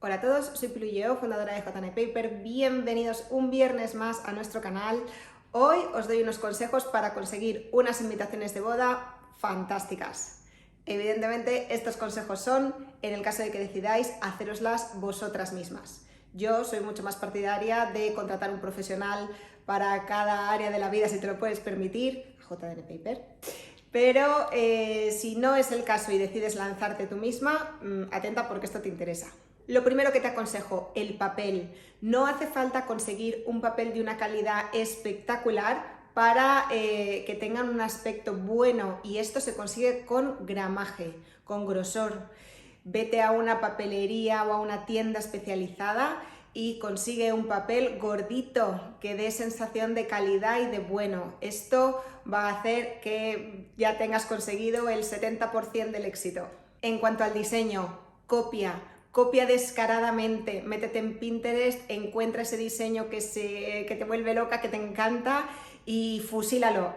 Hola a todos, soy Pilu, fundadora de JDNPAPER. Bienvenidos un viernes más a nuestro canal. Hoy os doy unos consejos para conseguir unas invitaciones de boda fantásticas. Evidentemente, estos consejos son en el caso de que decidáis haceroslas vosotras mismas. Yo soy mucho más partidaria de contratar un profesional para cada área de la vida, si te lo puedes permitir, JDNPAPER. Pero si no es el caso y decides lanzarte tú misma, atenta porque esto te interesa. Lo primero que te aconsejo, el papel. No hace falta conseguir un papel de una calidad espectacular para que tengan un aspecto bueno, y esto se consigue con gramaje, con grosor. Vete a una papelería o a una tienda especializada y consigue un papel gordito que dé sensación de calidad y de bueno. Esto va a hacer que ya tengas conseguido el 70% del éxito. En cuanto al diseño, copia descaradamente, métete en Pinterest, encuentra ese diseño que te vuelve loca, que te encanta y fusílalo.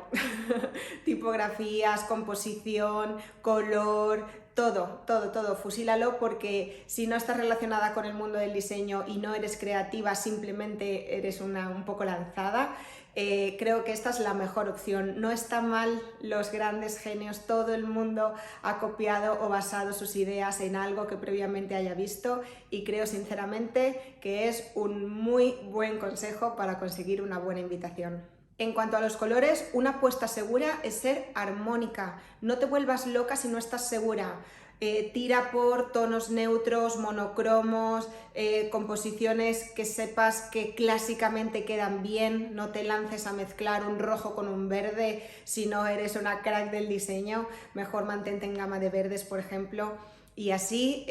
Tipografías, composición, color, todo, fusílalo, porque si no estás relacionada con el mundo del diseño y no eres creativa, simplemente eres un poco lanzada, creo que esta es la mejor opción. No está mal los grandes genios, todo el mundo ha copiado o basado sus ideas en algo que previamente haya visto, y creo sinceramente que es un muy buen consejo para conseguir una buena invitación. En cuanto a los colores, una apuesta segura es ser armónica. No te vuelvas loca si no estás segura. Tira por tonos neutros, monocromos, composiciones que sepas que clásicamente quedan bien. No te lances a mezclar un rojo con un verde si no eres una crack del diseño. Mejor mantente en gama de verdes, por ejemplo. Y así,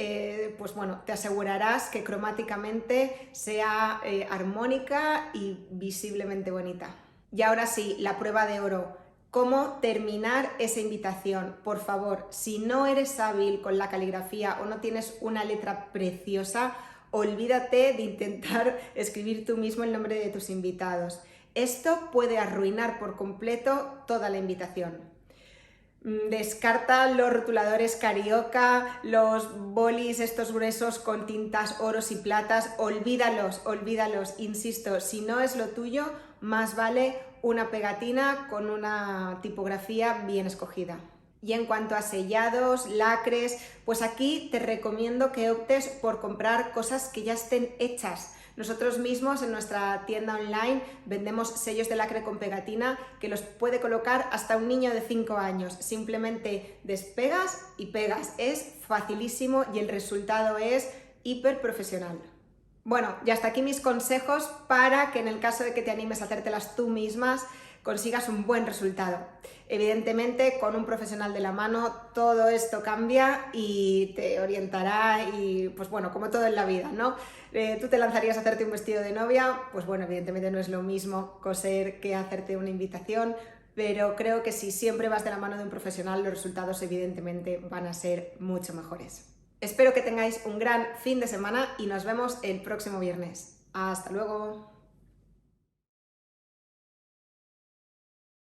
pues bueno, te asegurarás que cromáticamente sea armónica y visiblemente bonita. Y ahora sí, la prueba de oro. ¿Cómo terminar esa invitación? Por favor, si no eres hábil con la caligrafía o no tienes una letra preciosa, olvídate de intentar escribir tú mismo el nombre de tus invitados. Esto puede arruinar por completo toda la invitación. Descarta los rotuladores carioca, los bolis estos gruesos con tintas oros y platas, olvídalos, insisto, si no es lo tuyo, más vale una pegatina con una tipografía bien escogida. Y en cuanto a sellados, lacres, pues aquí te recomiendo que optes por comprar cosas que ya estén hechas. Nosotros mismos en nuestra tienda online vendemos sellos de lacre con pegatina que los puede colocar hasta un niño de 5 años. Simplemente despegas y pegas. Es facilísimo y el resultado es hiper profesional. Bueno, y hasta aquí mis consejos para que en el caso de que te animes a hacértelas tú mismas, consigas un buen resultado. Evidentemente, con un profesional de la mano, todo esto cambia y te orientará y, pues bueno, como todo en la vida, ¿no? Tú te lanzarías a hacerte un vestido de novia, pues bueno, evidentemente no es lo mismo coser que hacerte una invitación, pero creo que si siempre vas de la mano de un profesional, los resultados evidentemente van a ser mucho mejores. Espero que tengáis un gran fin de semana y nos vemos el próximo viernes. ¡Hasta luego!